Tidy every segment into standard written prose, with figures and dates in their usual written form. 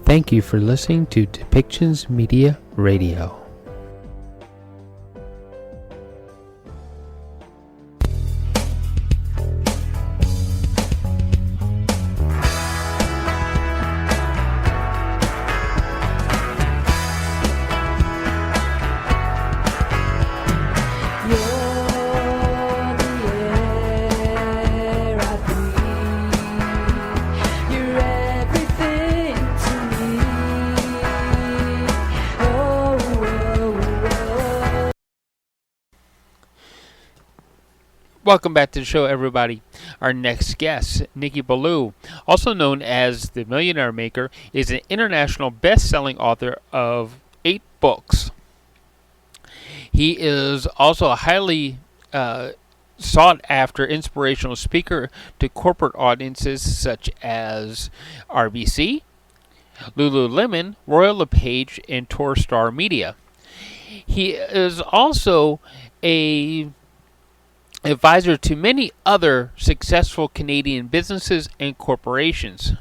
Thank you for listening to Depictions Media Radio. Welcome back to the show, everybody. Our next guest, Nicky Billou, also known as the Millionaire Maker, is an international best-selling author of 8 books. He is also a highly sought-after inspirational speaker to corporate audiences such as RBC, Lululemon, Royal LePage, and Torstar Media. He is also a advisor to many other successful Canadian businesses and corporations.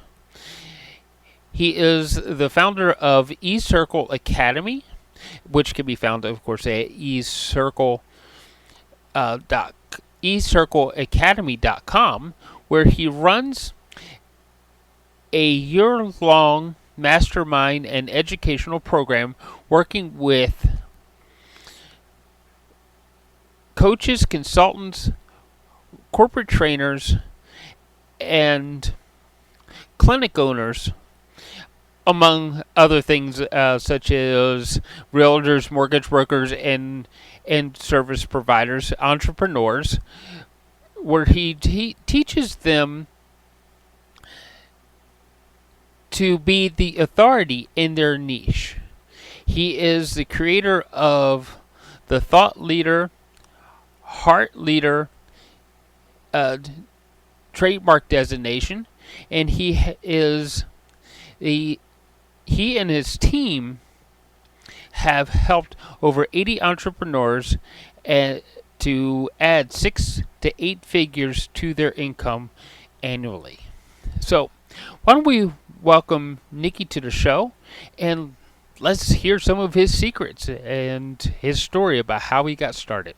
He is the founder of eCircle Academy, which can be found, of course, at eCircleacademy.com, where he runs a year-long mastermind and educational program working with coaches, consultants, corporate trainers, and clinic owners, among other things such as realtors, mortgage brokers, and service providers, entrepreneurs, where he teaches them to be the authority in their niche. He is the creator of the Thought Leader, Heart Leader trademark designation, and he and his team have helped over 80 entrepreneurs to add 6 to 8 figures to their income annually. So why don't we welcome Nicky to the show, and let's hear some of his secrets and his story about how he got started.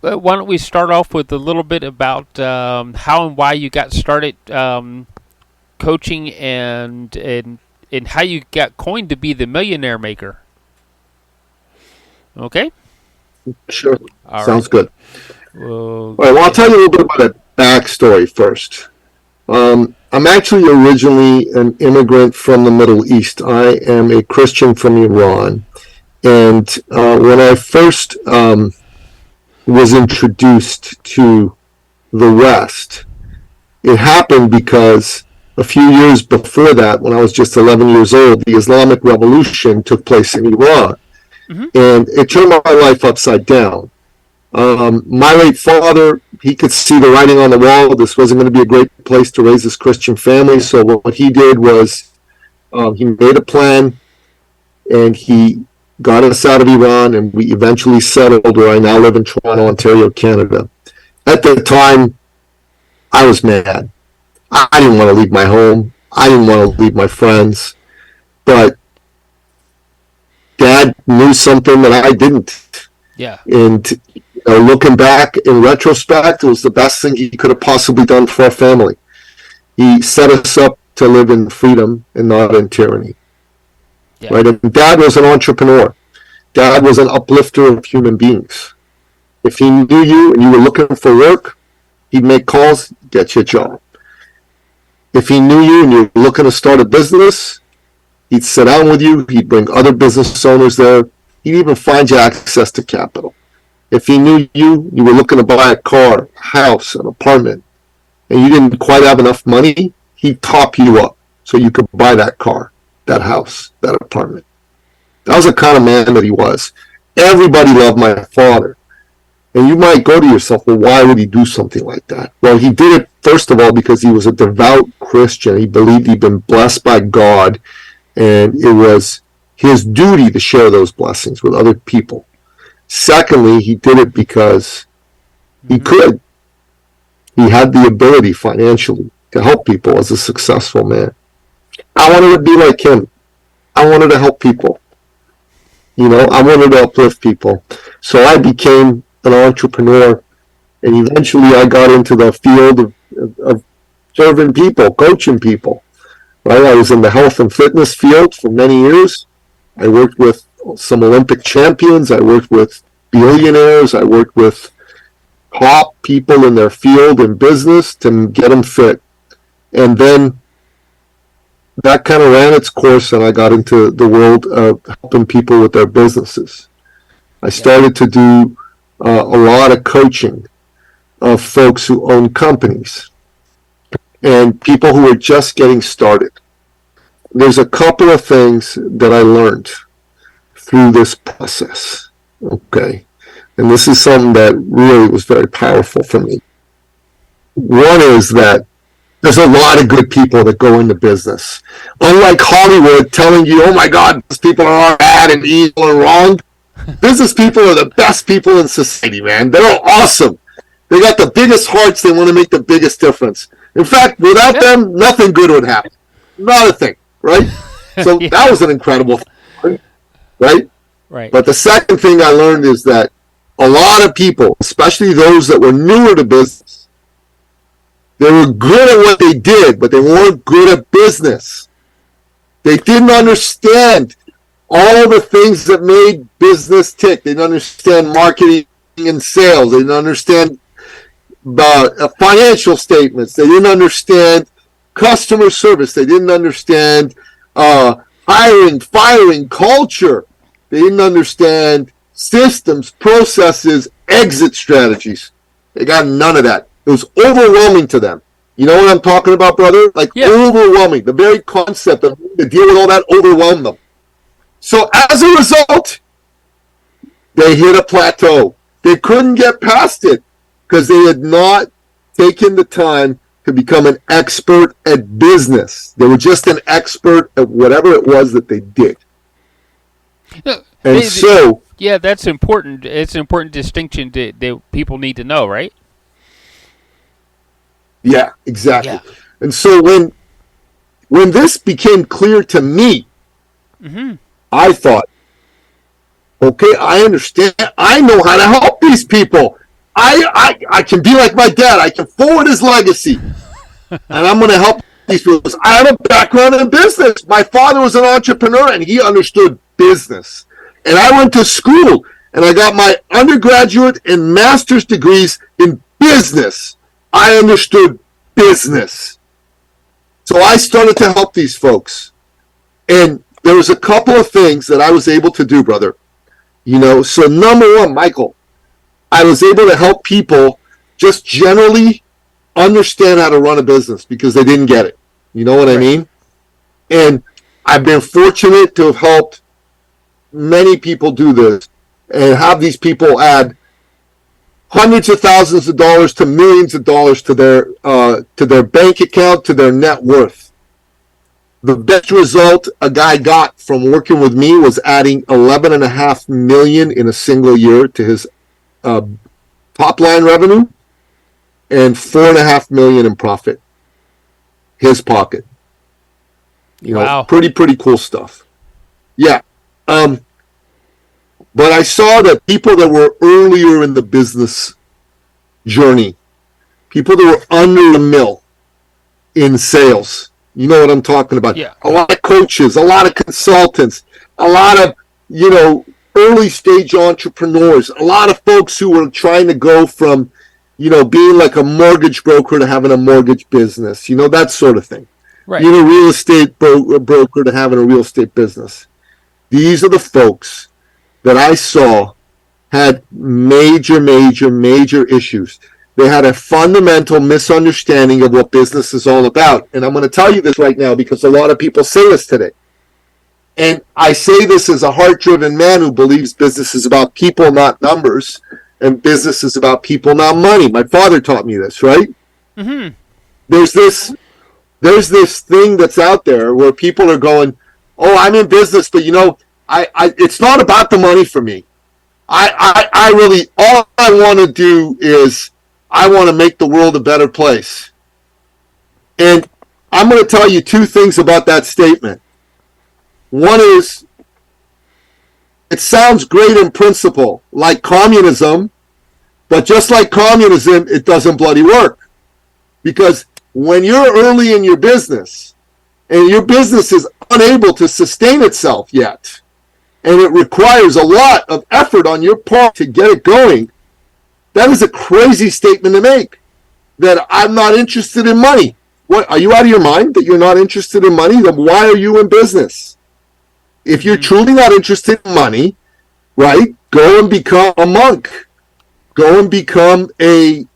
Why don't we start off with a little bit about how and why you got started coaching and how you got coined to be the Millionaire Maker. Okay? Sure. All Sounds right. good. All right, well, I'll tell you a little bit about a backstory first. I'm actually originally an immigrant from the Middle East. I am a Christian from Iran. And when I first was introduced to the West, it happened because a few years before that, when I was just 11 years old, the Islamic Revolution took place in Iran. Mm-hmm. And it turned my life upside down. My late father, he could see the writing on the wall. This wasn't going to be a great place to raise this Christian family. So what he did was he made a plan, and he got us out of Iran, and we eventually settled where I now live in Toronto, Ontario, Canada. At the time, I was mad. I didn't want to leave my home. I didn't want to leave my friends. But Dad knew something that I didn't. Yeah. And looking back in retrospect, it was the best thing he could have possibly done for our family. He set us up to live in freedom and not in tyranny. Yeah. Right? And Dad was an entrepreneur. Dad was an uplifter of human beings. If he knew you and you were looking for work, he'd make calls, get you a job. If he knew you and you were looking to start a business, he'd sit down with you, he'd bring other business owners there, he'd even find you access to capital. If he knew you were looking to buy a car, a house, an apartment, and you didn't quite have enough money, he'd top you up so you could buy that car, that house, that apartment. That was the kind of man that he was. Everybody loved my father. And you might go to yourself, well, why would he do something like that? Well, he did it, first of all, because he was a devout Christian. He believed he'd been blessed by God, and it was his duty to share those blessings with other people. Secondly, he did it because he could. He had the ability financially. to help people as a successful man. I wanted to be like him. I wanted to help people. I wanted to uplift people. So I became an entrepreneur, and eventually I got into the field of serving people, coaching people. Right? I was in the health and fitness field for many years. I worked with some Olympic champions. I worked with billionaires. I worked with top people in their field and business to get them fit. And then that kind of ran its course, and I got into the world of helping people with their businesses. I started to do a lot of coaching of folks who own companies and people who are just getting started. There's a couple of things that I learned through this process, okay? And this is something that really was very powerful for me. One is that there's a lot of good people that go into business. Unlike Hollywood telling you, oh my God, these people are bad and evil and wrong, business people are the best people in society, man. They're awesome. They got the biggest hearts. They want to make the biggest difference. In fact, without them, nothing good would happen. Not a thing, right? So that was an incredible thing, right? Right. But the second thing I learned is that a lot of people, especially those that were newer to business, they were good at what they did, but they weren't good at business. They didn't understand all the things that made business tick. They didn't understand marketing and sales. They didn't understand financial statements. They didn't understand customer service. They didn't understand hiring, firing, culture. They didn't understand systems, processes, exit strategies. They got none of that. It was overwhelming to them. You know what I'm talking about, brother? Overwhelming. The very concept of to deal with all that overwhelmed them. So as a result, they hit a plateau. They couldn't get past it because they had not taken the time to become an expert at business. They were just an expert at whatever it was that they did. Yeah, that's important. It's an important distinction that people need to know, right? Yeah, exactly. Yeah. And so when this became clear to me, I thought, okay, I understand. I know how to help these people. I can be like my dad. I can forward his legacy. And I'm going to help these people. I have a background in business. My father was an entrepreneur, and he understood business. And I went to school, and I got my undergraduate and master's degrees in business. I understood business. So I started to help these folks. And there was a couple of things that I was able to do, brother. So number one, Michael, I was able to help people just generally understand how to run a business because they didn't get it. You know what I mean? And I've been fortunate to have helped many people do this and have these people add hundreds of thousands of dollars to millions of dollars to their bank account, to their net worth. The best result a guy got from working with me was adding $11.5 million in a single year to his top line revenue and $4.5 million in profit. His pocket. Wow. Pretty cool stuff. Yeah. But I saw that people that were earlier in the business journey, people that were under the mill in sales, you know what I'm talking about. Yeah. A lot of coaches, a lot of consultants, a lot of, early stage entrepreneurs, a lot of folks who were trying to go from, being like a mortgage broker to having a mortgage business, that sort of thing. Right. Being a real estate broker to having a real estate business. These are the folks that I saw had major issues. They had a fundamental misunderstanding of what business is all about. And I'm going to tell you this right now because a lot of people say this today. And I say this as a heart-driven man who believes business is about people, not numbers, and business is about people, not money. My father taught me this, right? Mm-hmm. There's this thing that's out there where people are going, oh, I'm in business, but it's not about the money for me. I really, all I want to do is I want to make the world a better place. And I'm going to tell you two things about that statement. One is, it sounds great in principle, like communism, but just like communism, it doesn't bloody work. Because when you're early in your business, and your business is unable to sustain itself yet, and it requires a lot of effort on your part to get it going, that is a crazy statement to make, that I'm not interested in money. What, are you out of your mind that you're not interested in money? Then why are you in business? If you're truly not interested in money, right, go and become a monk. Go and become a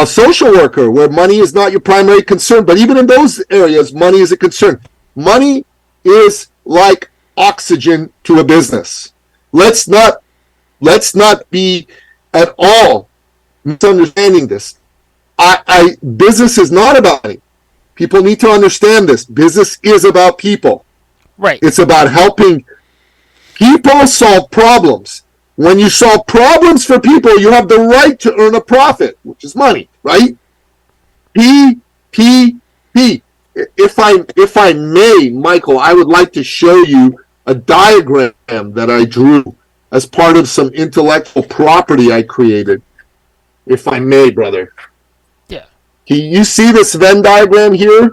social worker where money is not your primary concern. But even in those areas, money is a concern. Money is like oxygen to a business. Let's not be at all misunderstanding this. Business is not about money. People need to understand this. Business is about people. Right. It's about helping people solve problems. When you solve problems for people, you have the right to earn a profit, which is money, right? PPP. If I may, Michael, I would like to show you a diagram that I drew as part of some intellectual property I created. If I may, brother. Yeah. You see this Venn diagram here?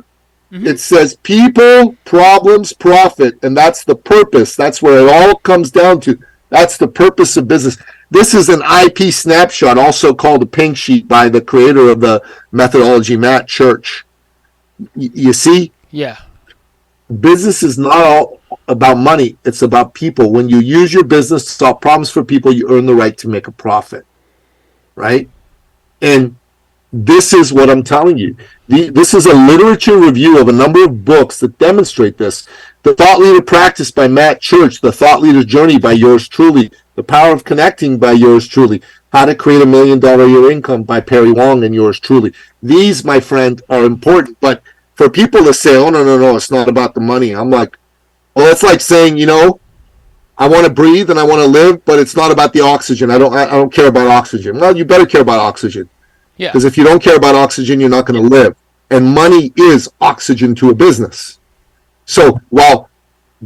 Mm-hmm. It says people, problems, profit, and that's the purpose. That's where it all comes down to. That's the purpose of business. This is an IP snapshot, also called a pink sheet, by the creator of the methodology, Matt Church. You see? Yeah. Business is not all about money. It's about people. When you use your business to solve problems for people, you earn the right to make a profit, right? And this is what I'm telling you. This is a literature review of a number of books that demonstrate this. The Thought Leader Practice by Matt Church, The Thought Leader's Journey by yours truly, The Power of Connecting by yours truly, How to Create $1 Million a Year Income by Perry Wong and yours truly. These, my friend, are important. But for people to say, oh, no, it's not about the money. I'm like, well, it's like saying, I want to breathe and I want to live, but it's not about the oxygen. I don't care about oxygen. Well, you better care about oxygen. Yeah. Because if you don't care about oxygen, you're not going to live. And money is oxygen to a business. So while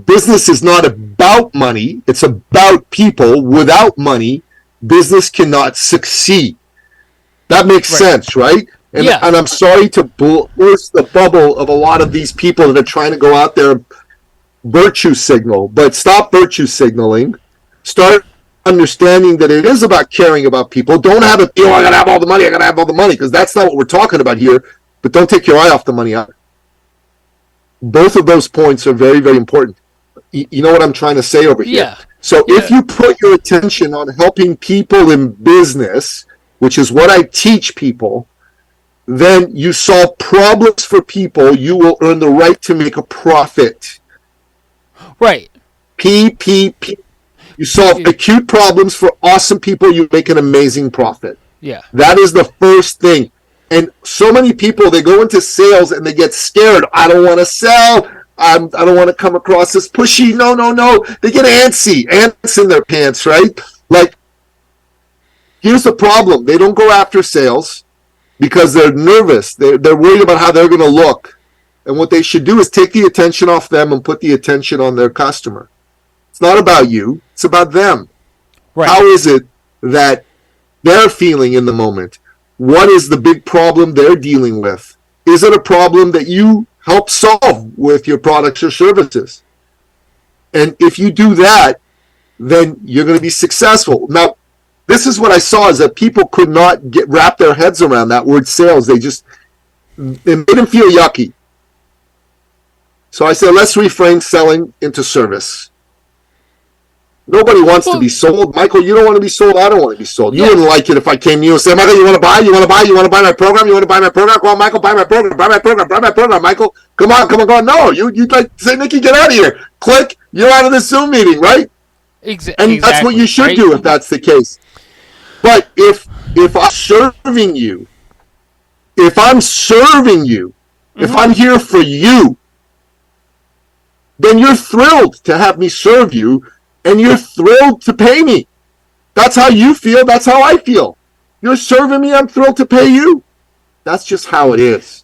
business is not about money, it's about people. Without money, business cannot succeed. That makes sense, right? And, and I'm sorry to burst the bubble of a lot of these people that are trying to go out there and virtue signal. But stop virtue signaling. Start understanding that it is about caring about people. Don't have it, I gotta have all the money, because that's not what we're talking about here. But don't take your eye off the money either. Both of those points are very, very important. You know what I'm trying to say over here? Yeah. So if you put your attention on helping people in business, which is what I teach people, then you solve problems for people, you will earn the right to make a profit. Right. PPP. You solve acute problems for awesome people, you make an amazing profit. Yeah. That is the first thing. And so many people, they go into sales and they get scared. I don't want to sell. I don't want to come across as pushy. No. They get antsy, ants in their pants, right? Like, here's the problem. They don't go after sales because they're nervous. They're worried about how they're going to look. And what they should do is take the attention off them and put the attention on their customer. It's not about you. It's about them. Right. How is it that they're feeling in the moment? What is the big problem they're dealing with? Is it a problem that you help solve with your products or services? And if you do that, then you're going to be successful. Now, this is what I saw, is that people could not wrap their heads around that word sales. It made them feel yucky. So I said, let's reframe selling into service. Nobody wants to be sold. Michael, you don't want to be sold. I don't want to be sold. You wouldn't like it if I came to you and said, Michael, you want to buy? You want to buy? You want to buy my program? You want to buy my program? Come on, Michael, buy my program. Buy my program. Buy my program, Michael. Come on. No, you'd like to say, Nicky, get out of here. Click. You're out of the Zoom meeting, right? And that's what you should do if that's the case. But if I'm serving you, if I'm here for you, then you're thrilled to have me serve you. And you're thrilled to pay me. That's how you feel. That's how I feel. You're serving me. I'm thrilled to pay you. That's just how it is.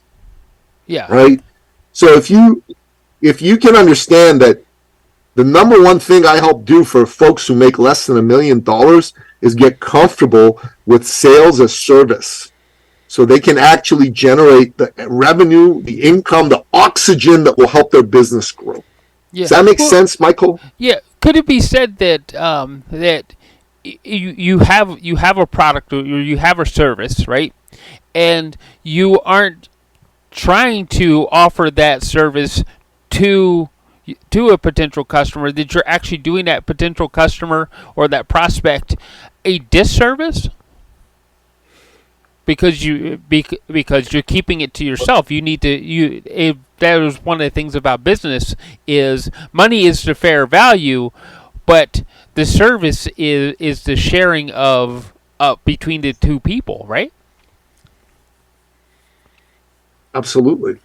Yeah. Right? So if you can understand that the number one thing I help do for folks who make less than $1 million is get comfortable with sales as service. So they can actually generate the revenue, the income, the oxygen that will help their business grow. Yeah. Does that make sense, Michael? Yeah. Could it be said that that you have a product or you have a service, right? And you aren't trying to offer that service to a potential customer, that you're actually doing that potential customer or that prospect a disservice because you're keeping it to yourself. You need to that is one of the things about business is money is the fair value, but the service is the sharing of between the two people, right? Absolutely.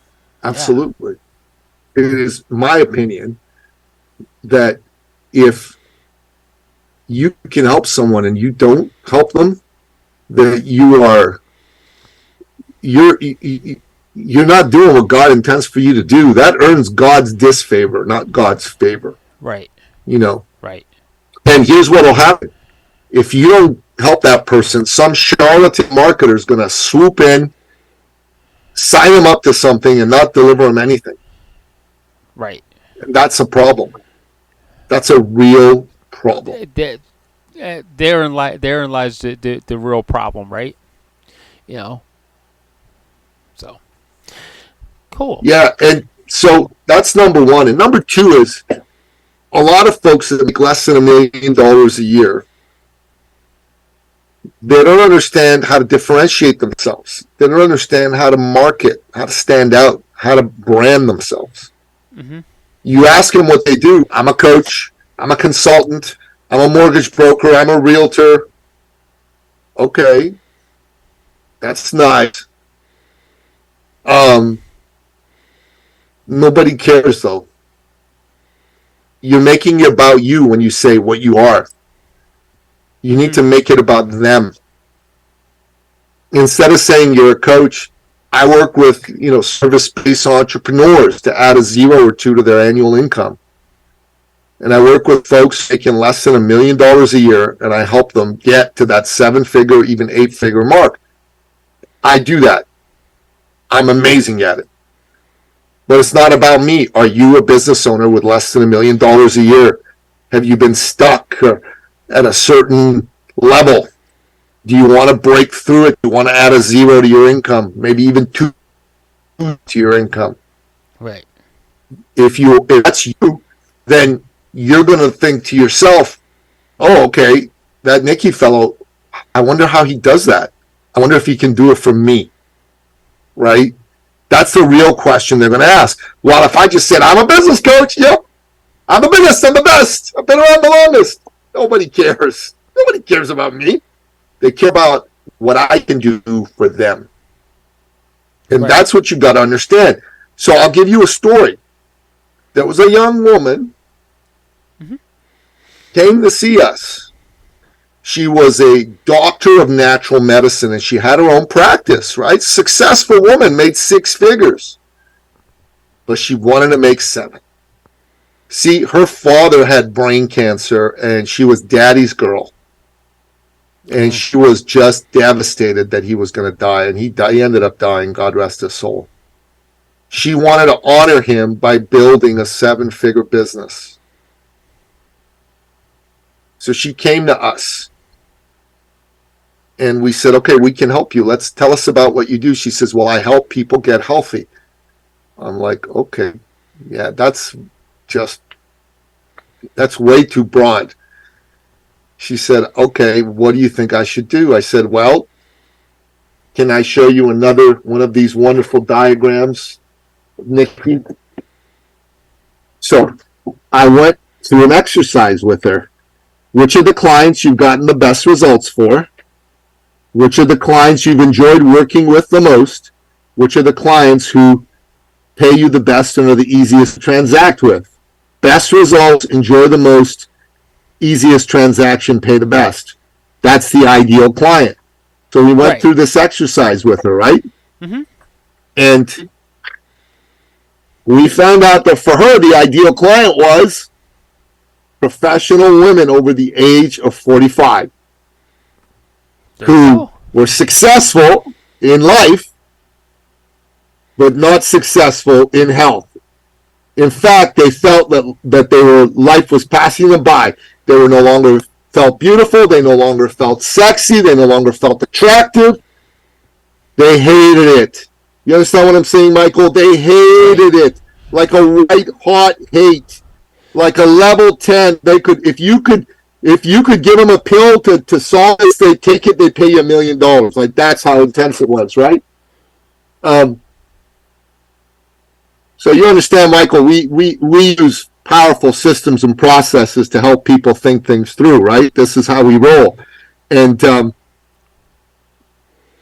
Absolutely. Yeah. It is my opinion that if you can help someone and you don't help them, that you're not doing what God intends for you to do. That earns God's disfavor, not God's favor. Right. Right. And here's what will happen. If you don't help that person, some charlatan marketer is going to swoop in, sign them up to something, and not deliver them anything. Right. And that's a problem. That's a real problem. Therein lies the real problem, right? So cool. Yeah, and so that's number one. And number two is a lot of folks that make less than $1 million a year, they don't understand how to differentiate themselves. They don't understand how to market, how to stand out, how to brand themselves. Mm-hmm. You ask them what they do. I'm a coach. I'm a consultant. I'm a mortgage broker. I'm a realtor. Okay. That's nice. Nobody cares, though. You're making it about you when you say what you are. You need to make it about them. Instead of saying you're a coach, I work with, service-based entrepreneurs to add a 0 or 2 to their annual income. And I work with folks making less than $1 million a year, and I help them get to that 7-figure, even 8-figure mark. I do that. I'm amazing at it. But it's not about me. Are you a business owner with less than $1 million a year? Have you been stuck at a certain level? Do you want to break through it? Do you want to add a 0 to your income? Maybe even 2 to your income? Right. If that's you, then you're going to think to yourself, oh, okay, that Nicky fellow, I wonder how he does that. I wonder if he can do it for me. Right? That's the real question they're going to ask. Well, if I just said, I'm a business coach, yep, I'm the biggest, I'm the best, I've been around the longest. Nobody cares. Nobody cares about me. They care about what I can do for them. And that's what you got to understand. So I'll give you a story. There was a young woman came to see us. She was a doctor of natural medicine, and she had her own practice, right? Successful woman, made 6 figures. But she wanted to make 7. See, her father had brain cancer, and she was daddy's girl. And she was just devastated that he was going to die, and he ended up dying, God rest his soul. She wanted to honor him by building a 7-figure business. So she came to us. And we said, okay, we can help you. Tell us about what you do. She says, well, I help people get healthy. I'm like, okay, yeah, that's way too broad. She said, okay, what do you think I should do? I said, well, can I show you another one of these wonderful diagrams, Nicky? So I went through an exercise with her. Which are the clients you've gotten the best results for? Which are the clients you've enjoyed working with the most? Which are the clients who pay you the best and are the easiest to transact with? Best results, enjoy the most, easiest transaction, pay the best. That's the ideal client. So we went through this exercise with her, right? Mm-hmm. And we found out that for her, the ideal client was professional women over the age of 45 who were successful in life, but not successful in health. In fact, they felt that life was passing them by. They were no longer felt beautiful. They no longer felt sexy. They no longer felt attractive. They hated it. You understand what I'm saying, Michael? They hated it like a white hot hate, like a level 10. They could, if you could give them a pill to solve this, they'd take it. They'd pay you $1 million. Like that's how intense it was, right? So you understand, Michael, we use powerful systems and processes to help people think things through, right? This is how we roll. And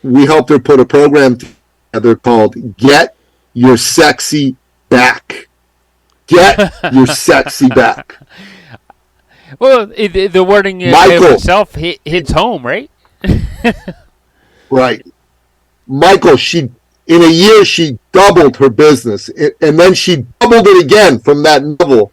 we helped her put a program together called Get Your Sexy Back. Get Your Sexy Back. Well, the wording itself hits home, right? Right. Michael, in a year, she doubled her business, and then she doubled it again from that level.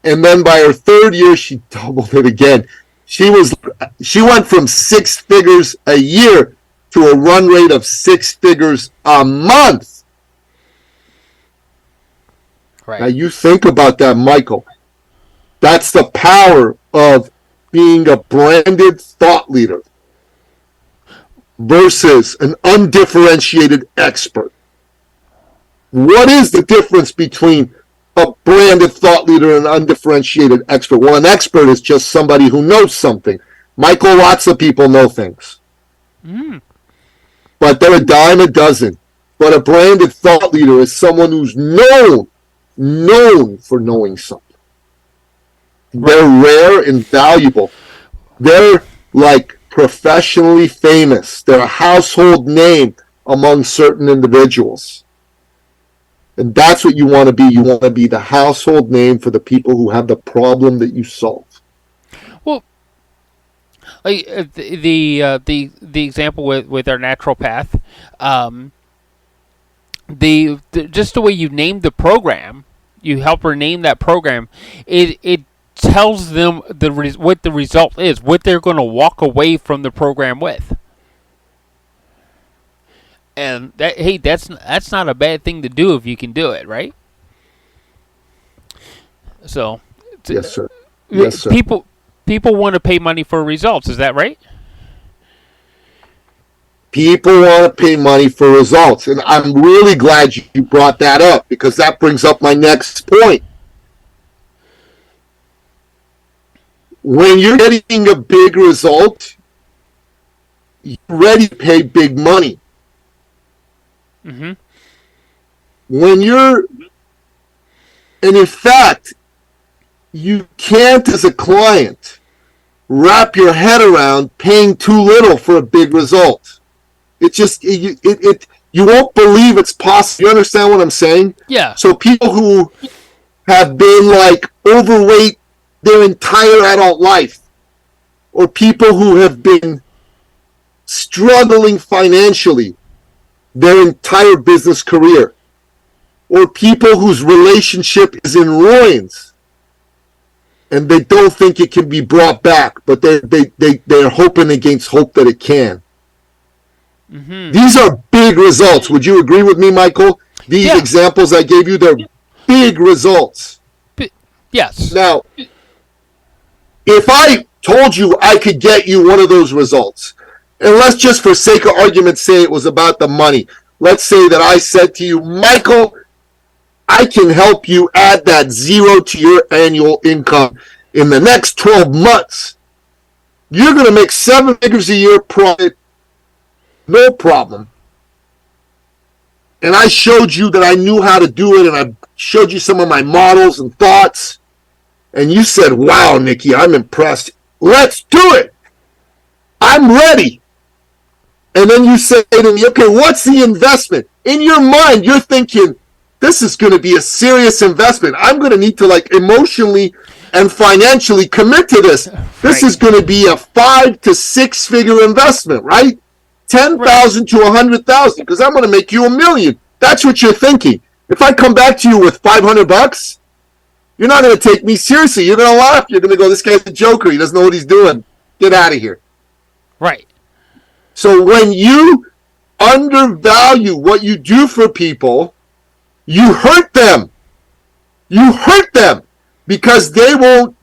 And then by her third year, she doubled it again. She went from 6 figures a year to a run rate of 6 figures a month. Right. Now you think about that, Michael. That's the power of being a branded thought leader versus an undifferentiated expert. What is the difference between a branded thought leader and an undifferentiated expert? Well, an expert is just somebody who knows something. Michael, lots of people know things. But they're a dime a dozen. But a branded thought leader is someone who's known for knowing something. They're rare and valuable. They're like professionally famous. They're a household name among certain individuals. And that's what you want to be. You want to be the household name for the people who have the problem that you solve. Well, like the example with our naturopath, just the way you named the program, you help her name that program. It tells them what the result is, what they're going to walk away from the program with. And that's not a bad thing to do if you can do it, right? So, yes, sir. Yes, sir. People want to pay money for results. Is that right? People want to pay money for results, and I'm really glad you brought that up because that brings up my next point. When you're getting a big result, you're ready to pay big money. Mm-hmm. And in fact, you can't, as a client, wrap your head around paying too little for a big result. It just, you won't believe it's possible. You understand what I'm saying? Yeah. So people who have been like overweight their entire adult life, or people who have been struggling financially their entire business career, or people whose relationship is in ruins and they don't think it can be brought back, but they're hoping against hope that it can. Mm-hmm. These are big results. Would you agree with me, Michael? These examples I gave you, they're big results. Yes. Now, if I told you I could get you one of those results, and let's just for sake of argument say it was about the money. Let's say that I said to you, Michael, I can help you add that 0 to your annual income in the next 12 months. You're going to make 7 figures a year profit, no problem. And I showed you that I knew how to do it, and I showed you some of my models and thoughts. And you said, wow, Nicky, I'm impressed. Let's do it. I'm ready. And then you say to me, okay, what's the investment? In your mind, you're thinking, this is going to be a serious investment. I'm going to need to like emotionally and financially commit to this. This is going to be a 5 to 6 figure investment, right? 10,000 to 100,000 because I'm going to make you $1 million. That's what you're thinking. If I come back to you with $500, you're not going to take me seriously. You're going to laugh. You're going to go, this guy's a joker. He doesn't know what he's doing. Get out of here. Right. So when you undervalue what you do for people, you hurt them. You hurt them because they won't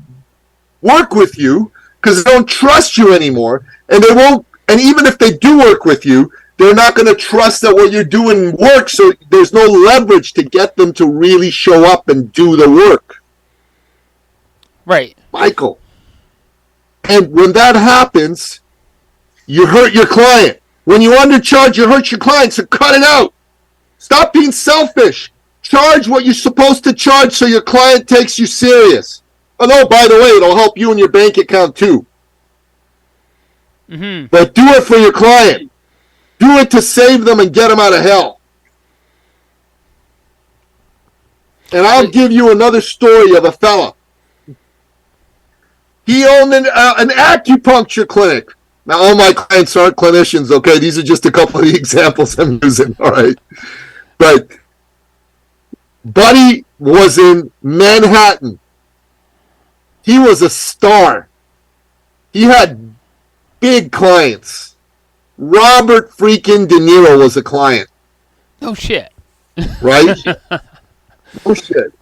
work with you because they don't trust you anymore. And they won't, and even if they do work with you, they're not going to trust that what you're doing works. So there's no leverage to get them to really show up and do the work. Right. Michael. And when that happens, you hurt your client. When you undercharge, you hurt your client. So cut it out. Stop being selfish. Charge what you're supposed to charge so your client takes you serious. Oh, no, by the way, it'll help you in your bank account too. Mm-hmm. But do it for your client. Do it to save them and get them out of hell. And I'll give you another story of a fella. He owned an acupuncture clinic. Now, all my clients aren't clinicians, okay? These are just a couple of the examples I'm using, all right? But Buddy was in Manhattan. He was a star. He had big clients. Robert freaking De Niro was a client. No shit. Right? No shit.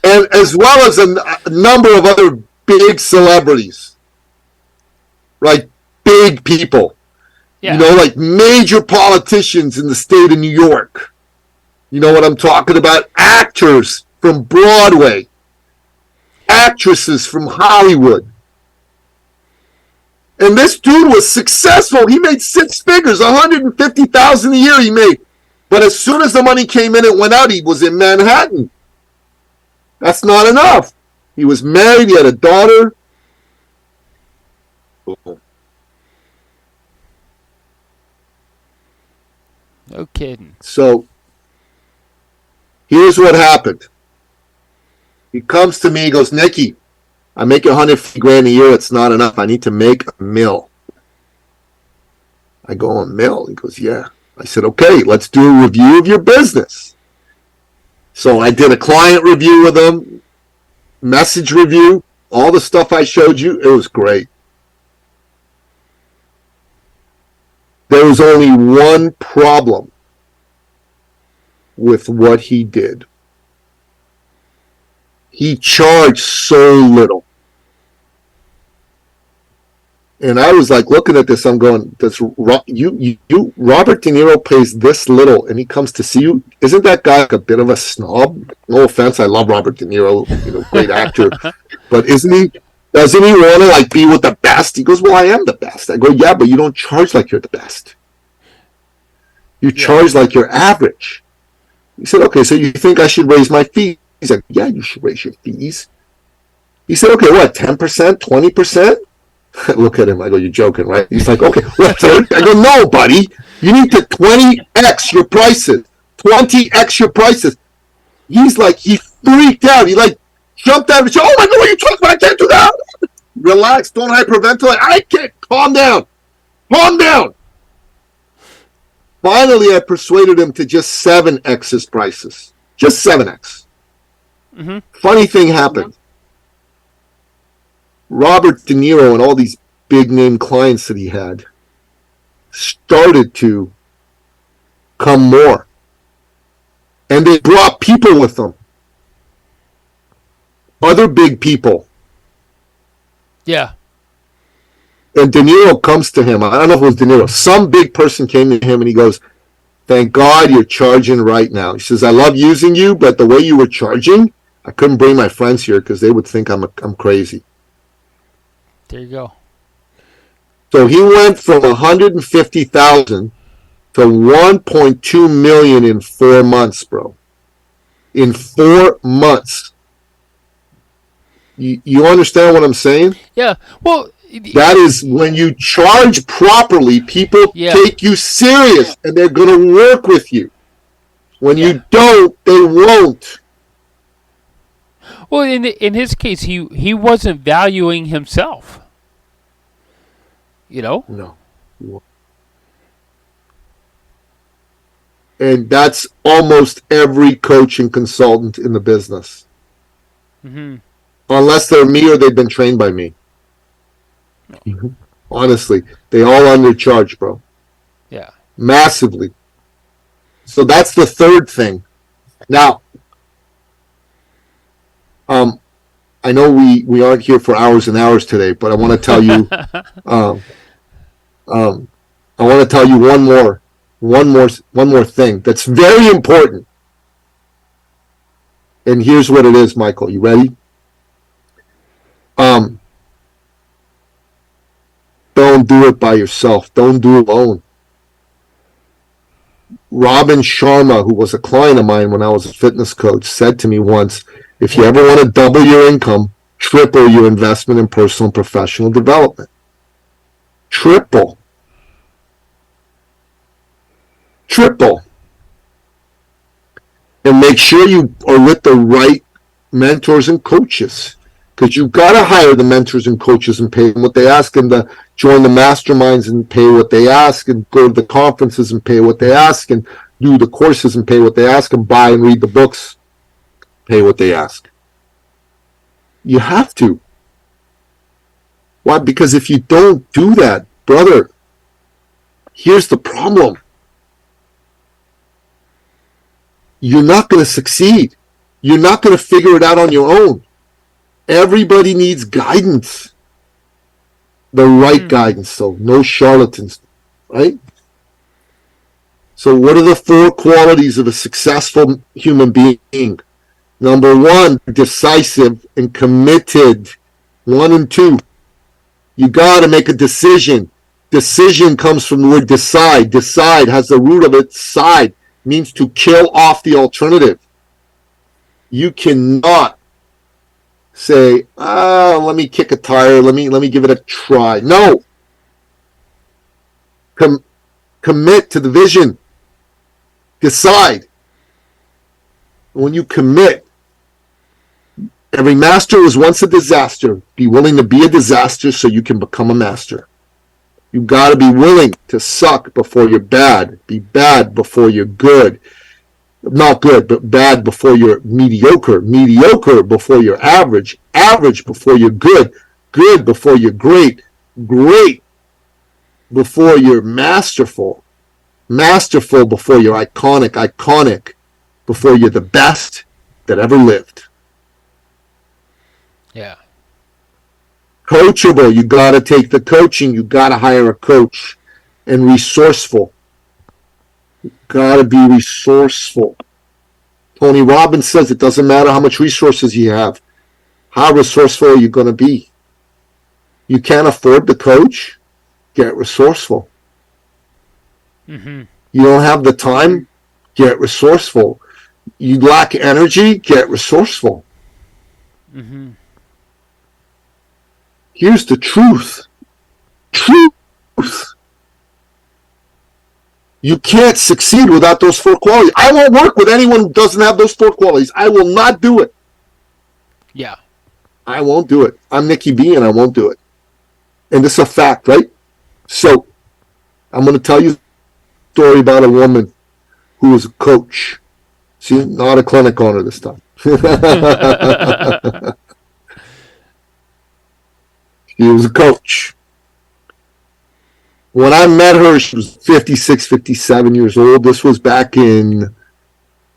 And as well as a number of other big celebrities. Right? Big people. Yeah. You know, like major politicians in the state of New York. You know what I'm talking about? Actors from Broadway. Actresses from Hollywood. And this dude was successful. He made 6 figures, $150,000 a year he made. But as soon as the money came in, it went out. He was in Manhattan. That's not enough. He was married. He had a daughter. No kidding. So here's what happened. He comes to me. He goes, Nicky, I make $150,000 a year. It's not enough. I need to make $1 million. I go, $1 million? He goes, yeah. I said, okay, let's do a review of your business. So I did a client review with him, message review, all the stuff I showed you. It was great. There was only one problem with what he did. He charged so little. And I was like looking at this, I'm going, Robert De Niro pays this little and he comes to see you. Isn't that guy like a bit of a snob? No offense, I love Robert De Niro, great actor. But doesn't he want to like be with the best? He goes, well, I am the best. I go, yeah, but you don't charge like you're the best. You charge like you're average. He said, okay, so you think I should raise my fees? He's like, yeah, you should raise your fees. He said, okay, what, 10%, 20%? I look at him, I go, you're joking, right? He's like, okay, let's I go, no, buddy. You need to 20x your prices. 20x your prices. He's like, he freaked out. He like jumped out and said, oh my God, what are you talking about? I can't do that. Relax, don't hyperventilate. I can't. Calm down. Calm down. Finally, I persuaded him to just 7x his prices. Just 7x. Mm-hmm. Funny thing happened. Robert De Niro and all these big name clients that he had started to come more. And they brought people with them. Other big people. Yeah. And De Niro comes to him. I don't know if it was De Niro. Some big person came to him and he goes, thank God you're charging right now. He says, I love using you, but the way you were charging, I couldn't bring my friends here because they would think I'm crazy. There you go. So he went from 150,000 to 1.2 million in 4 months, bro. In 4 months. You understand what I'm saying? Yeah. Well, that is when you charge properly, people take you serious and they're going to work with you. When you don't, they won't. Well, in his case, he wasn't valuing himself. You know? No. And that's almost every coach and consultant in the business. Mm-hmm. Unless they're me or they've been trained by me. Honestly, they all undercharge, bro. Yeah. Massively. So that's the third thing. Now, I know we aren't here for hours and hours today, but I want to tell you, I want to tell you one more thing that's very important. And here's what it is, Michael. You ready? Don't do it by yourself. Don't do it alone. Robin Sharma, who was a client of mine when I was a fitness coach, said to me once, if you ever want to double your income, triple your investment in personal and professional development. Triple. And make sure you are with the right mentors and coaches. Because you've got to hire the mentors and coaches and pay them what they ask, and to join the masterminds and pay what they ask, and go to the conferences and pay what they ask, and do the courses and pay what they ask, and buy and read the books, pay what they ask. You have to. Why? Because if you don't do that, brother, here's the problem. You're not going to succeed. You're not going to figure it out on your own. Everybody needs guidance. The right guidance, so no charlatans, right? So what are the 4 qualities of a successful human being? Number 1, decisive and committed. 1 and 2. You got to make a decision. Decision comes from the word decide. Decide has the root of it, side, means to kill off the alternative. You cannot say, let me kick a tire, let me give it a try. No. Commit to the vision. Decide. When you commit, every master was once a disaster. Be willing to be a disaster so you can become a master. You got to be willing to suck before you're bad. Be bad before you're good. Not good, but bad before you're mediocre. Mediocre before you're average. Average before you're good. Good before you're great. Great before you're masterful. Masterful before you're iconic. Iconic before you're the best that ever lived. Yeah. Coachable. You got to take the coaching. You got to hire a coach. And resourceful. Got to be resourceful. Tony Robbins says it doesn't matter how much resources you have. How resourceful are you going to be? You can't afford the coach? Get resourceful. Mm-hmm. You don't have the time? Get resourceful. You lack energy? Get resourceful. Mm-hmm. Here's the truth. Truth. You can't succeed without those 4 qualities. I won't work with anyone who doesn't have those 4 qualities. I will not do it. Yeah. I won't do it. I'm Nicky B and I won't do it. And this is a fact, right? So, I'm going to tell you a story about a woman who was a coach. See, not a clinic owner this time. She was a coach. When I met her, she was 56, 57 years old. This was back in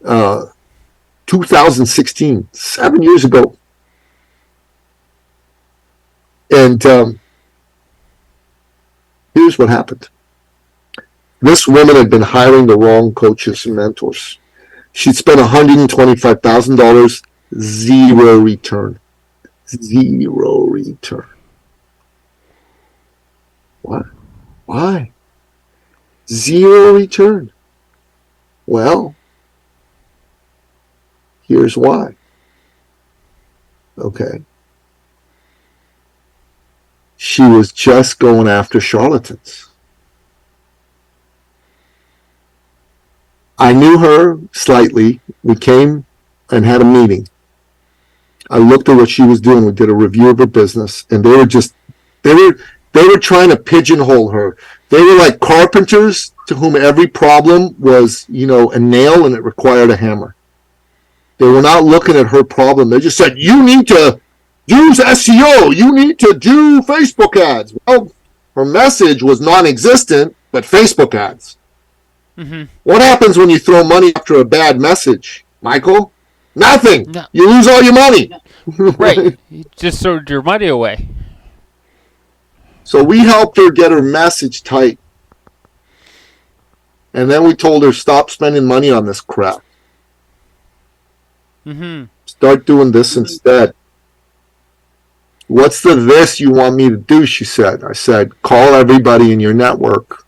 2016, 7 years ago. And here's what happened. This woman had been hiring the wrong coaches and mentors. She'd spent $125,000, zero return. Zero return. What? Why? Zero return. Well, here's why. Okay. She was just going after charlatans. I knew her slightly. We came and had a meeting. I looked at what she was doing. We did a review of her business, and they were trying to pigeonhole her. They were like carpenters to whom every problem was, a nail and it required a hammer. They were not looking at her problem. They just said, you need to use SEO. You need to do Facebook ads. Well, her message was non-existent, but Facebook ads. Mm-hmm. What happens when you throw money after a bad message, Michael? Nothing. No. You lose all your money. Right. You just throw your money away. So we helped her get her message tight. And then we told her, stop spending money on this crap. Mm-hmm. Start doing this instead. What's the this you want me to do, she said. I said, call everybody in your network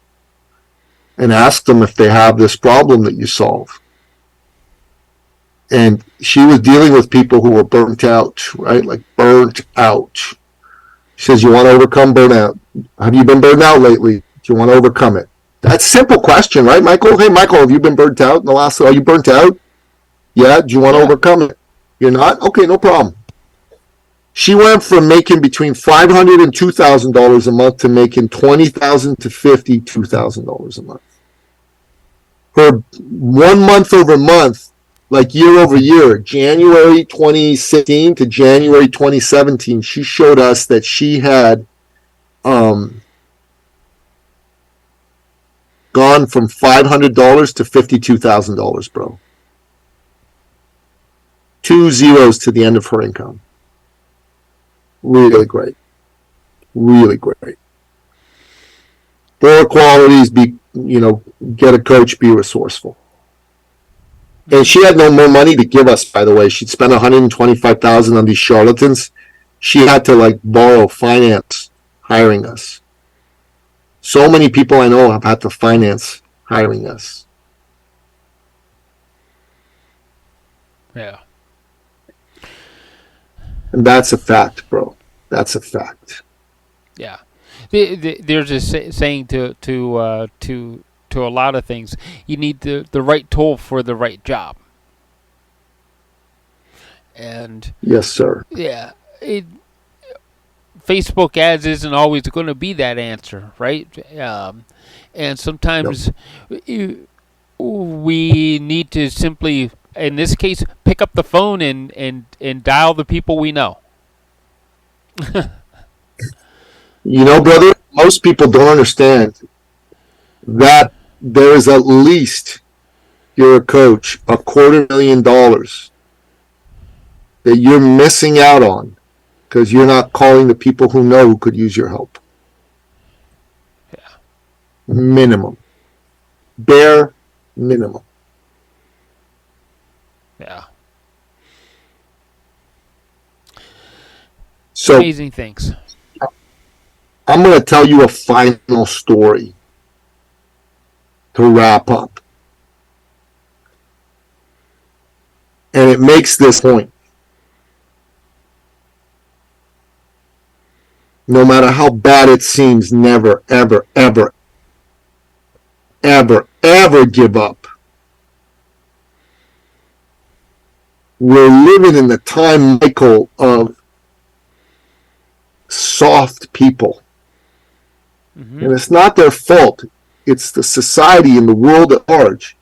and ask them if they have this problem that you solve. And she was dealing with people who were burnt out, right? Like burnt out. She says, you want to overcome burnout? Have you been burnt out lately? Do you want to overcome it? That's a simple question, right, Michael? Hey, Michael, have you been burnt out in the last... Are you burnt out? Yeah? Do you want to overcome it? You're not? Okay, no problem. She went from making between $500 and $2,000 a month to making $20,000 to $52,000 a month. Her 1 month over month, like year over year, January 2016 to January 2017, she showed us that she had gone from $500 to $52,000, bro. 2 zeros to the end of her income. Really great. Really great. 4 qualities: get a coach, be resourceful. And she had no more money to give us, by the way. She'd spent $125,000 on these charlatans. She had to borrow finance hiring us. So many people I know have had to finance hiring us. Yeah. And that's a fact, bro. That's a fact. Yeah. There's a saying to a lot of things. You need the right tool for the right job. And yes, sir. Yeah. Facebook ads isn't always going to be that answer, right? And sometimes we need to simply, in this case, pick up the phone and dial the people we know. Brother, most people don't understand that there is at least, you're a coach, $250,000 that you're missing out on because you're not calling the people who know who could use your help. Yeah. Minimum. Bare minimum. Yeah. So, amazing things. I'm going to tell you a final story to wrap up. And it makes this point. No matter how bad it seems, never, ever, ever, ever, ever give up. We're living in the time, Michael, of soft people. Mm-hmm. And it's not their fault. It's the society and the world at large.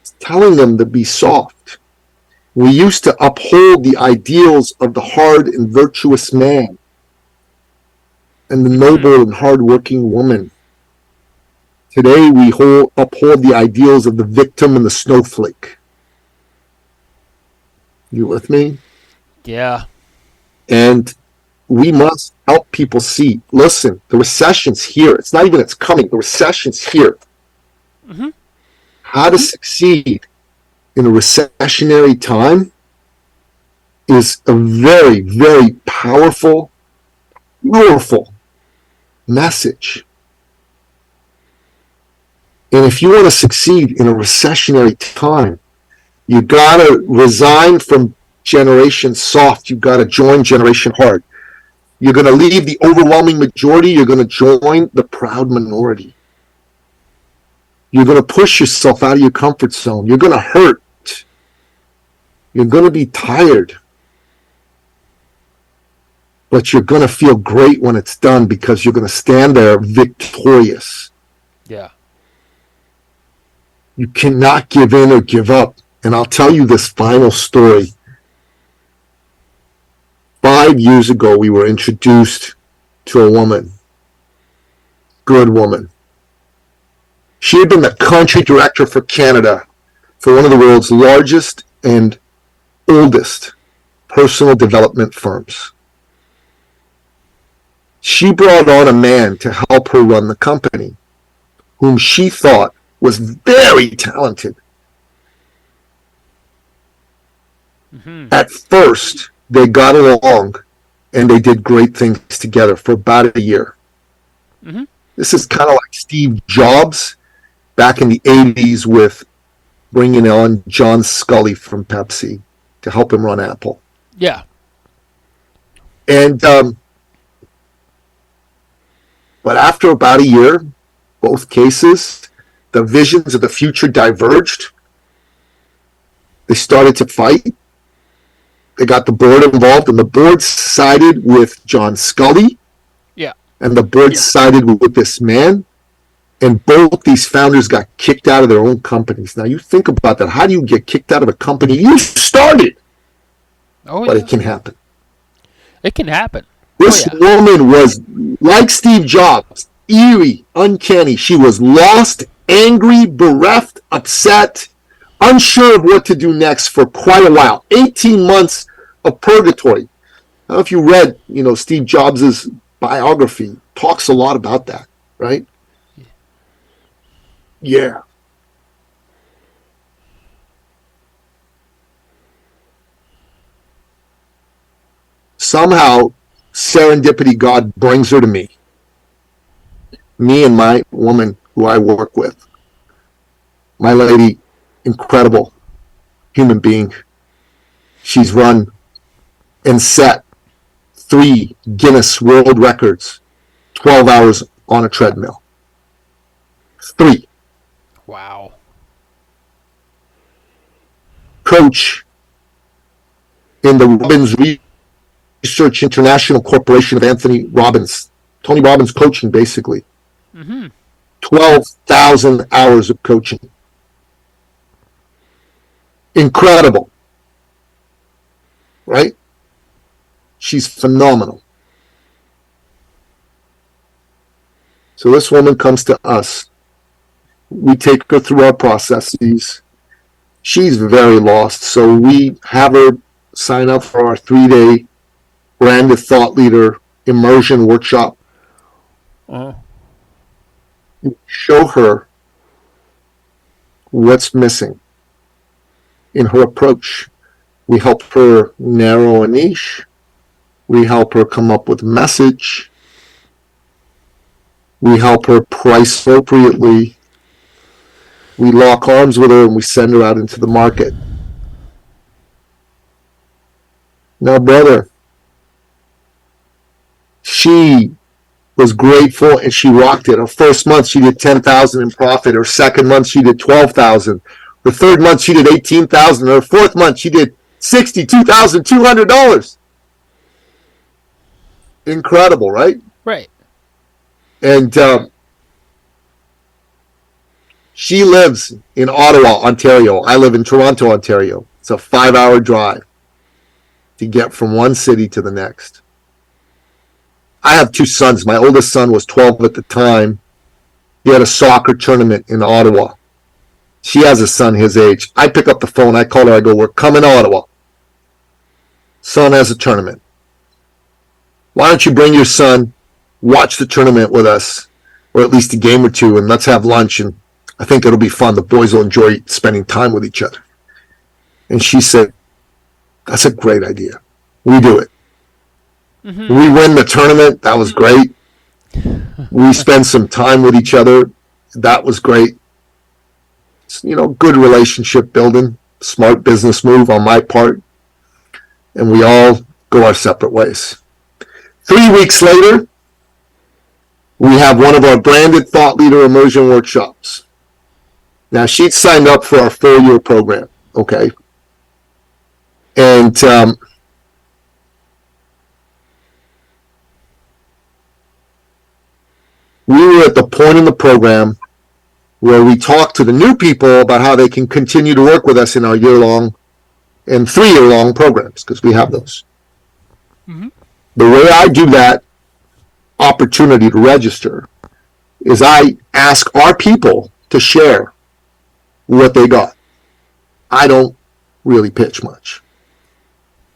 It's telling them to be soft. We used to uphold the ideals of the hard and virtuous man and the noble and hardworking woman. Today we uphold the ideals of the victim and the snowflake. You with me? Yeah. And we must help people see, listen, the recession's here. It's not even it's coming. The recession's here. Mm-hmm. How to succeed in a recessionary time is a very, very powerful message. And if you want to succeed in a recessionary time, you got to resign from Generation Soft. You got to join Generation Hard. You're going to leave the overwhelming majority. You're going to join the proud minority. You're going to push yourself out of your comfort zone. You're going to hurt. You're going to be tired. But you're going to feel great when it's done because you're going to stand there victorious. Yeah. You cannot give in or give up. And I'll tell you this final story. 5 years ago, we were introduced to a woman, good woman. She had been the country director for Canada for one of the world's largest and oldest personal development firms. She brought on a man to help her run the company, whom she thought was very talented. Mm-hmm. At first, they got along and they did great things together for about a year. Mm-hmm. This is kind of like Steve Jobs back in the 80s with bringing on John Scully from Pepsi to help him run Apple. Yeah. And, but after about a year, both cases, the visions of the future diverged. They started to fight. They got the board involved, and the board sided with John Scully. Yeah. And the board sided with this man. And both these founders got kicked out of their own companies. Now, you think about that. How do you get kicked out of a company you started? Oh, but it can happen. It can happen. This woman was like Steve Jobs, eerie, uncanny. She was lost, angry, bereft, upset, unsure of what to do next for quite a while. 18 months of purgatory. I don't know if you read, Steve Jobs' biography. Talks a lot about that, right? Yeah. Somehow, serendipity, God brings her to me. Me and my woman who I work with. My lady, incredible human being. She's run and set 3 Guinness World Records, 12 hours on a treadmill. 3. Wow. Coach in the Robbins Research International Corporation of Anthony Robbins. Tony Robbins coaching, basically. Mm-hmm. 12,000 hours of coaching. Incredible. Right? She's phenomenal. So this woman comes to us. We take her through our processes. She's very lost, so we have her sign up for our 3-day branded thought leader immersion workshop. Show her what's missing in her approach. We help her narrow a niche. We help her come up with a message. We help her price appropriately. We lock arms with her and we send her out into the market. Now, brother, she was grateful and she rocked it. Her first month, she did $10,000 in profit. Her second month, she did $12,000. Her third month, she did $18,000. Her fourth month, she did $62,200. Incredible, right? Right. And she lives in Ottawa, Ontario. I live in Toronto, Ontario. It's a 5-hour drive to get from one city to the next. I have 2 sons. My oldest son was 12 at the time. He had a soccer tournament in Ottawa. She has a son his age. I pick up the phone. I call her. I go, we're coming to Ottawa. Son has a tournament. Why don't you bring your son, watch the tournament with us, or at least a game or two, and let's have lunch, and I think it'll be fun. The boys will enjoy spending time with each other. And she said, that's a great idea. We do it. Mm-hmm. We win the tournament. That was great. We spend some time with each other. That was great. It's, good relationship building, smart business move on my part. And we all go our separate ways. 3 weeks later, we have one of our branded thought leader immersion workshops. Now, she'd signed up for our 4-year program, okay? And we were at the point in the program where we talk to the new people about how they can continue to work with us in our year-long and 3-year-long programs, because we have those. Mm-hmm. The way I do that opportunity to register is I ask our people to share what they got. I don't really pitch much.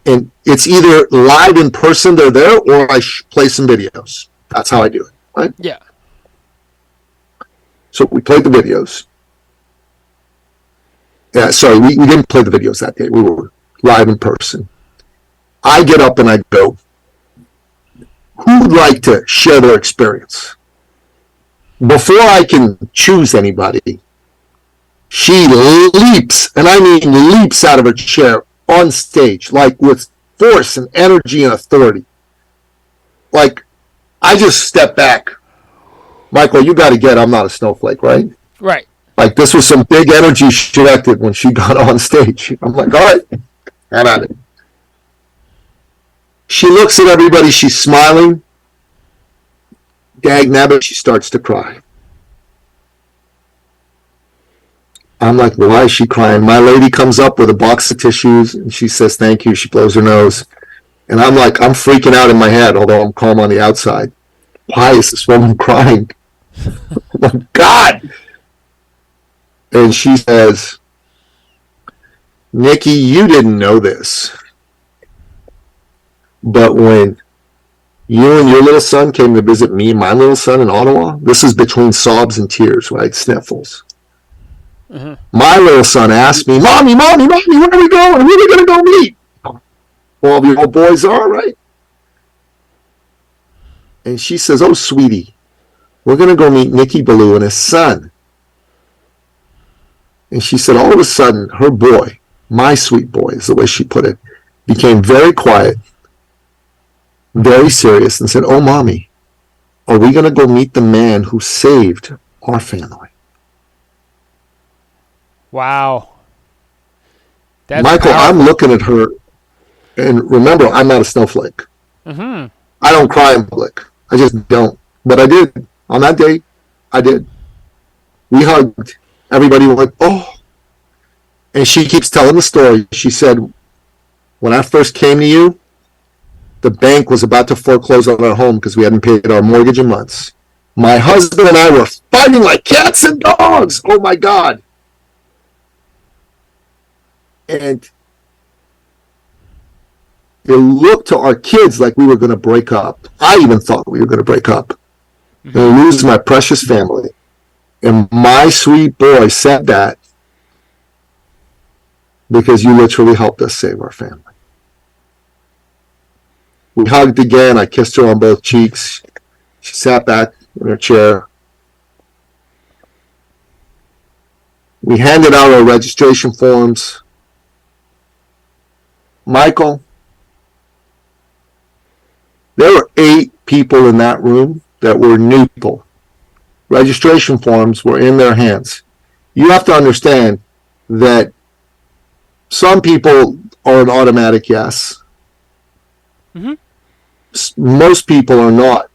And it's either live in person, they're there, or I play some videos. That's how I do it, right? Yeah. So we played the videos. Yeah, sorry, we didn't play the videos that day. We were live in person. I get up and I go, who would like to share their experience? Before I can choose anybody, she leaps, and I mean leaps out of her chair on stage, like with force and energy and authority. Like, I just step back. Michael, you got to get I'm not a snowflake, right? Right. Like, this was some big energy she directed when she got on stage. I'm like, all right, I'm at it. She looks at everybody. She's smiling. Dag nabbit, she starts to cry. I'm like, why is she crying? My lady comes up with a box of tissues, and she says, thank you. She blows her nose. And I'm like, I'm freaking out in my head, although I'm calm on the outside. Why is this woman crying? Oh, my God. And she says, Nicky, you didn't know this. But when you and your little son came to visit me and my little son in Ottawa, this is between sobs and tears, right? Sniffles. Mm-hmm. My little son asked me, Mommy, where are we going? Who are we going to go meet? 12-year-old boys are, right? And she says, oh, sweetie, we're going to go meet Nicky Billou and his son. And she said, all of a sudden, her boy, my sweet boy is the way she put it, became very quiet, very serious, and said, oh, Mommy, are we going to go meet the man who saved our family? Wow. That's Michael, powerful. I'm looking at her, and remember, I'm not a snowflake. Mm-hmm. I don't cry in public. I just don't. But I did. On that day, I did. We hugged. Everybody went, oh. And she keeps telling the story. She said, when I first came to you, the bank was about to foreclose on our home because we hadn't paid our mortgage in months. My husband and I were fighting like cats and dogs. Oh, my God. And it looked to our kids like we were going to break up. I even thought we were going to break up and lose my precious family. And my sweet boy said that because you literally helped us save our family. We hugged again. I kissed her on both cheeks. She sat back in her chair. We handed out our registration forms. Michael, there were 8 people in that room that were new people. Registration forms were in their hands. You have to understand that some people are an automatic yes. Mm-hmm. Most people are not.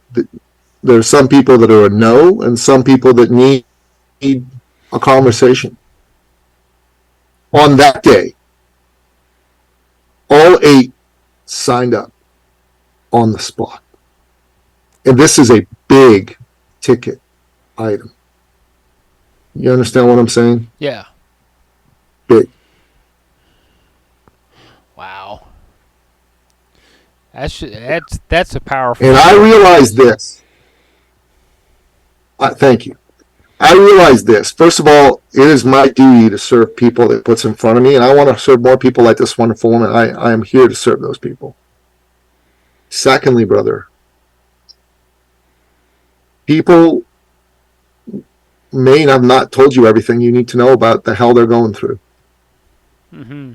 There are some people that are a no, and some people that need a conversation. On that day, all 8 signed up on the spot. And this is a big ticket item. You understand what I'm saying? Yeah. Big. Wow. That's a powerful. And I realized this. Thank you. I realized this. First of all, it is my duty to serve people that puts in front of me, and I want to serve more people like this wonderful woman. I am here to serve those people. Secondly, brother, people may have not told you everything you need to know about the hell they're going through. Mm-hmm.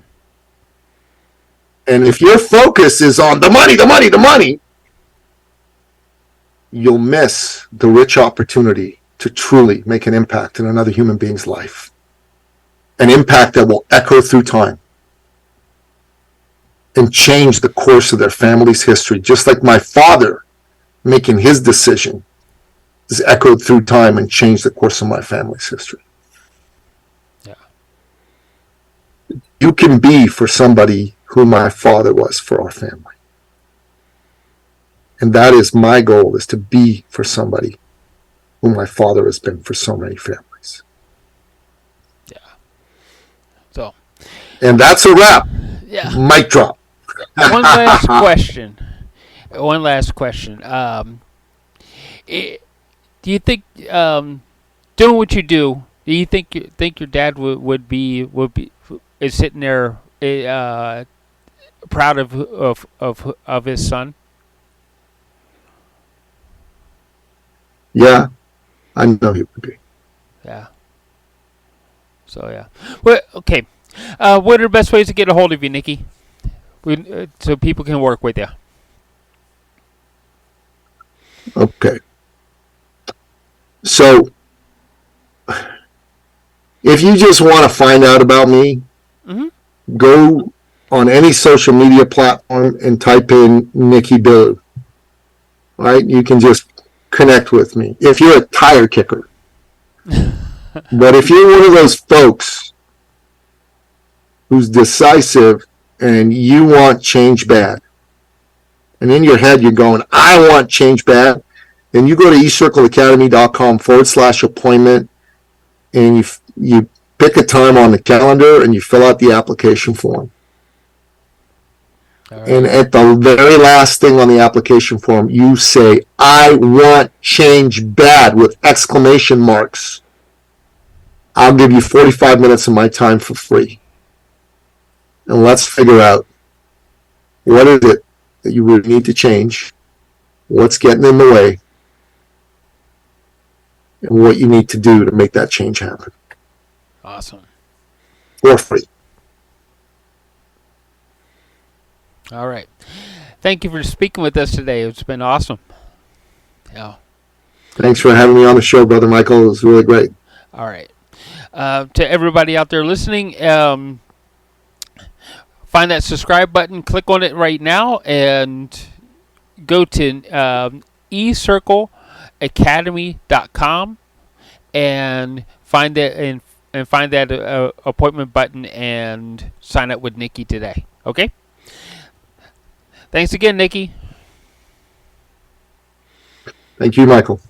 And if your focus is on the money, you'll miss the rich opportunity to truly make an impact in another human being's life. An impact that will echo through time and change the course of their family's history, just like my father making his decision has echoed through time and changed the course of my family's history. you can be for somebody who my father was for our family. And that is my goal, is to be for somebody who my father has been for so many families. Yeah. So. And that's a wrap. Yeah. Mic drop. One last question. Do you think doing what you do you think your dad would be is sitting there proud of his son? Yeah, I know he would be. Yeah. So yeah. Well, okay. What are the best ways to get a hold of you, Nicky? So people can work with you. Okay. So, if you just want to find out about me, go on any social media platform and type in Nicky Billou. Right? You can just connect with me. If you're a tire kicker. But if you're one of those folks who's decisive and you want change bad, and in your head you're going, I want change bad, then you go to ecircleacademy.com/appointment and you pick a time on the calendar and you fill out the application form. Right. And at the very last thing on the application form, you say, I want change bad with exclamation marks. I'll give you 45 minutes of my time for free. And let's figure out what is it that you would need to change, what's getting in the way, and what you need to do to make that change happen. Awesome. For free. All right. Thank you for speaking with us today. It's been awesome. Yeah. Thanks for having me on the show, Brother Michael. It was really great. All right. To everybody out there listening, find that subscribe button, click on it right now, and go to ecircleacademy.com and find that find that appointment button and sign up with Nicky today. Okay? Thanks again, Nicky. Thank you, Michael.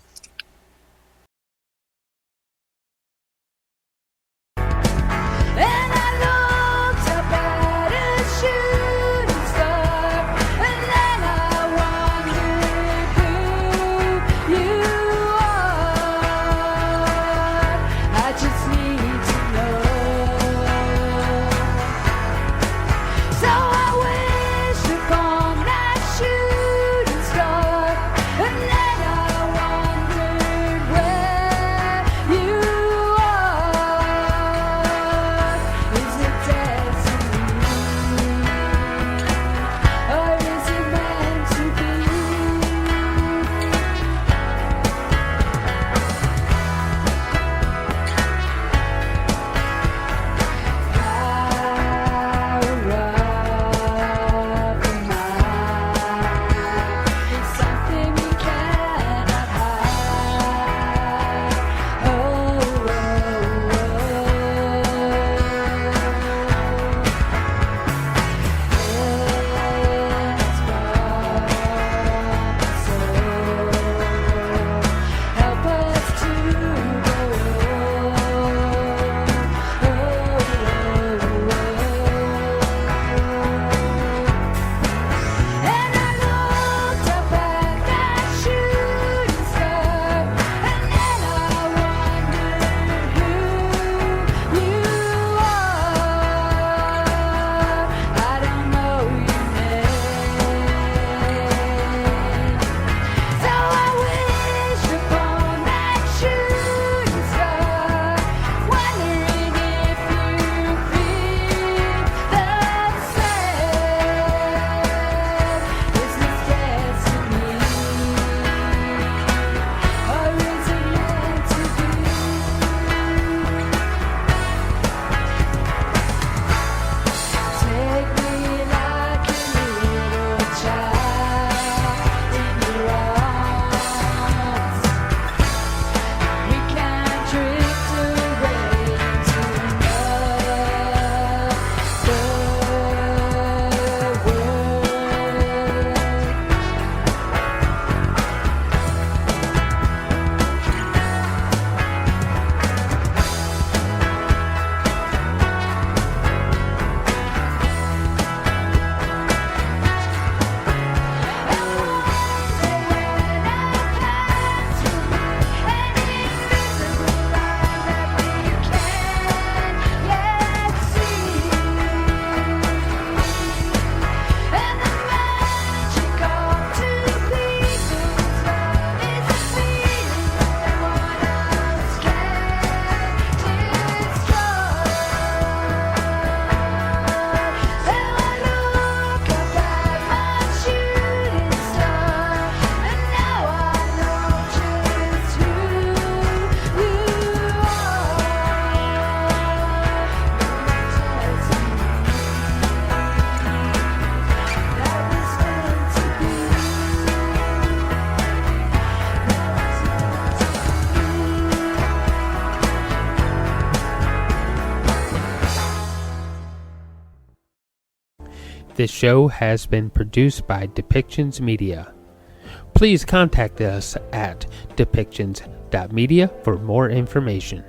This show has been produced by Depictions Media. Please contact us at depictions.media for more information.